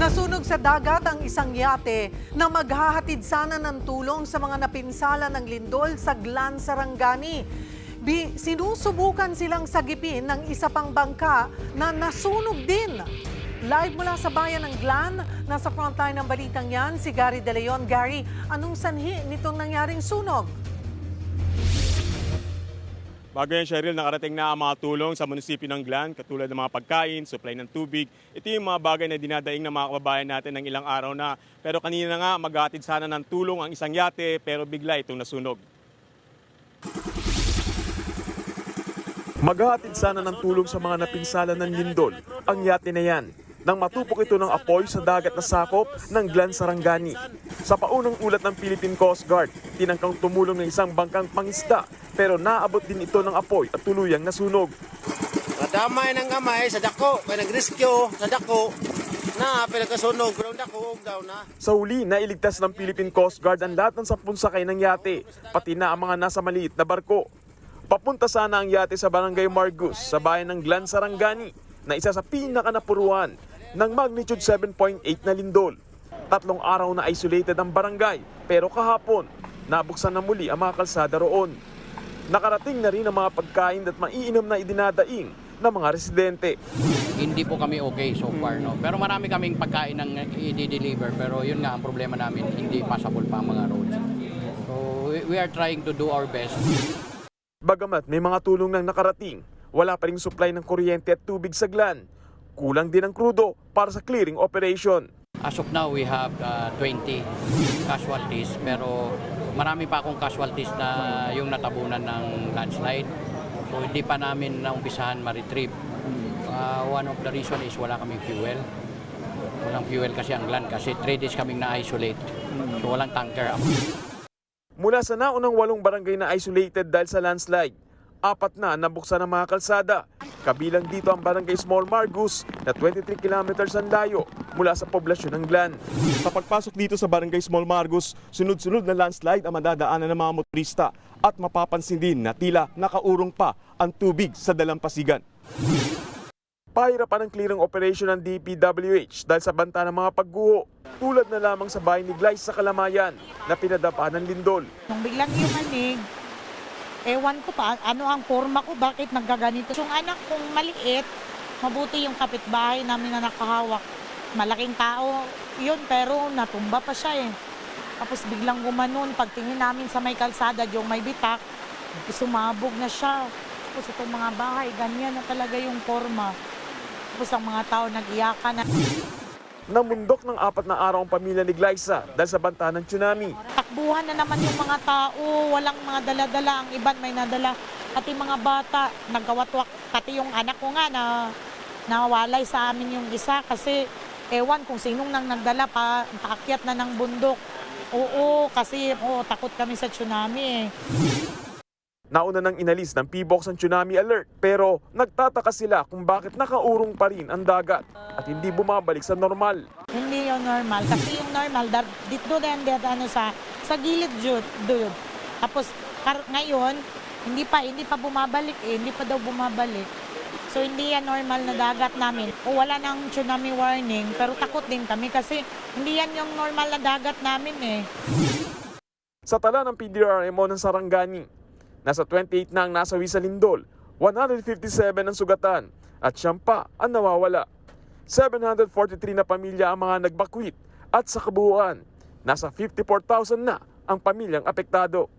Nasunog sa dagat ang isang yate na maghahatid sana ng tulong sa mga napinsala ng lindol sa Glan, Sarangani. Sinusubukan silang sagipin ng isa pang bangka na nasunog din. Live mula sa bayan ng Glan, nasa frontline ng balitang yan, si Gary De Leon. Gary, anong sanhi nitong nangyaring sunog? Bago yan, Cheryl, nakarating na ang mga tulong sa munisipyo ng Glan, katulad ng mga pagkain, supply ng tubig. Ito yung mga bagay na dinadaing ng mga kababayan natin ng ilang araw na. Pero kanina nga, maghatid sana ng tulong ang isang yate, pero bigla itong nasunog. Maghahatid sana ng tulong sa mga napinsala ng lindol, ang yate na yan, nang matupok ito ng apoy sa dagat na sakop ng Glan, Sarangani. Sa paunang ulat ng Philippine Coast Guard, tinangkang tumulong ng isang bangkang pangisda, pero naabot din ito ng apoy at tuluyang nasunog. Nadamay ng gamay sa dako, may nag-rescue sa dako, na pinagkasunog, pero ang dako daw na. Sa huli, nailigtas ng Philippine Coast Guard ang lahat ng 10 sakay ng yate, pati na ang mga nasa maliit na barko. Papunta sana ang yate sa Barangay Margus sa bayan ng Glan, Sarangani, na isa sa pinakanapuruan ng magnitude 7.8 na lindol. 3 araw na isolated ang barangay, pero kahapon, nabuksan na muli ang mga kalsada roon. Nakarating na rin ang mga pagkain at maiinom na idinadaing ng mga residente. Hindi po kami okay so far, no? Pero marami kaming pagkain ng i-deliver, pero yun nga ang problema namin, hindi passable pa ang mga roads. So we are trying to do our best. Bagamat may mga tulong nang nakarating, wala pa ring supply ng kuryente at tubig sa Glan. Kulang din ang krudo para sa clearing operation. As of now, we have 20 casualties, pero marami pa akong casualties na yung natabunan ng landslide. So hindi pa namin naumpisahan ma-retrieve. One of the reason is wala kaming fuel. Walang fuel kasi ang Glan kasi 3 days kaming na-isolate. So walang tanker. Mula sa naunang 8 barangay na isolated dahil sa landslide, 4 na nabuksan ang mga kalsada. Kabilang dito ang Barangay Small Margus na 23 kilometers ang layo mula sa poblasyon ng Glan. Sa pagpasok dito sa Barangay Small Margus, sunod-sunod na landslide ang madadaanan ng mga motorista at mapapansin din na tila nakaurong pa ang tubig sa dalampasigan. Pahirapan ang clearing operation ng DPWH dahil sa banta ng mga pagguho, tulad na lamang sa bahay ni Glyce sa Kalamayan na pinadapa ng lindol. Nung biglang yumanig, ewan ko pa, ano ang forma ko, bakit nagkaganito. Yung anak kong maliit, mabuti yung kapitbahay namin na nakahawak. Malaking tao yun, pero natumba pa siya eh. Tapos biglang gumanon, pagtingin namin sa may kalsada, yung may bitak, sumabog na siya. Tapos itong mga bahay, ganyan na talaga yung forma. Tapos ang mga tao nag-iyakan na. Namundok ng 4 na araw ang pamilya ni Glyza dahil sa banta ng tsunami. Takbuhan na naman yung mga tao, walang mga dala-dala, ang iban may nadala. At yung mga bata, nagkawatwak, pati yung anak ko nga na nawalay sa amin yung isa kasi ewan kung sinong nang nagdala pa, paakyat na ng bundok. Oo, kasi takot kami sa tsunami eh. Nauna nang inalis ng PBOX ang tsunami alert pero nagtataka sila kung bakit nakaurong pa rin ang dagat at hindi bumabalik sa normal. Hindi yung normal. Kasi yung normal, dito din sa gilid doon. Tapos ngayon, hindi pa bumabalik eh. Hindi pa daw bumabalik. So hindi yan normal na dagat namin. O wala nang tsunami warning, pero takot din kami kasi hindi yan yung normal na dagat namin eh. Sa tala ng PDRMO ng Sarangani, nasa 28 na ang nasawi sa lindol, 157 ang sugatan at 9 pa ang nawawala. 743 na pamilya ang mga nagbakwit at sa kabuuan, nasa 54,000 na ang pamilyang apektado.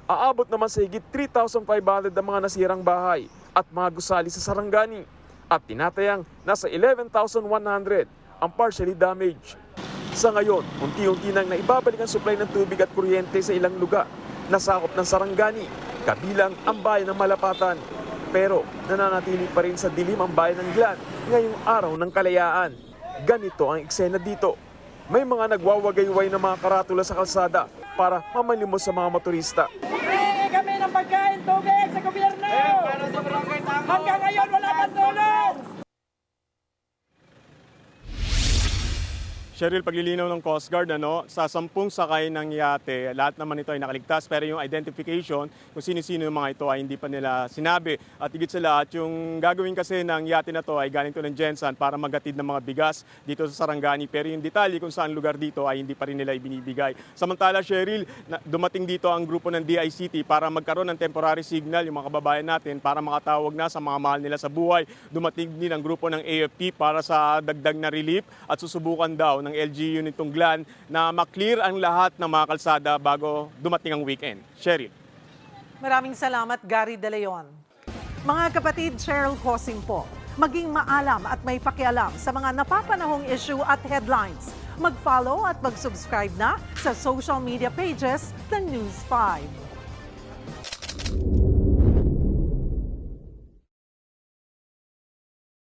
Aabot naman sa higit 3,500 ang mga nasirang bahay at mga gusali sa Sarangani at tinatayang nasa 11,100 ang partially damaged. Sa ngayon, unti-unti nang naibabalik ang supply ng tubig at kuryente sa ilang lugar na sakop ng Sarangani, kabilang ang bayan ng Malapatan. Pero nananatili pa rin sa dilim ang bayan ng Glan ngayong araw ng kalayaan. Ganito ang eksena dito. May mga nagwawagayway ng mga karatula sa kalsada para mamalimos sa mga motorista. Hihingi kami ng pagkain, tubig sa gobyerno! Hanggang ngayon wala pang tulong! Cheryl, paglilinaw ng Coast Guard, sa 10 sakay ng yate, lahat naman ito ay nakaligtas, pero yung identification kung sino-sino yung mga ito ay hindi pa nila sinabi. At higit sa lahat, yung gagawin kasi ng yate na to ay galing to ng Jensan para maghatid ng mga bigas dito sa Sarangani. Pero yung detalye kung saan lugar dito ay hindi pa rin nila ibinibigay. Samantala, Cheryl, dumating dito ang grupo ng DICT para magkaroon ng temporary signal yung mga kababayan natin para makatawag na sa mga mahal nila sa buhay. Dumating din ang grupo ng AFP para sa dagdag na relief at susubukan daw ng LGU nitong Glan na maklear ang lahat ng mga kalsada bago dumating ang weekend. Cheryl. Maraming salamat, Gary De Leon. Mga kapatid, Cheryl Hosing po. Maging maalam at may pakialam sa mga napapanahong issue at headlines. Mag-follow at mag-subscribe na sa social media pages ng News 5.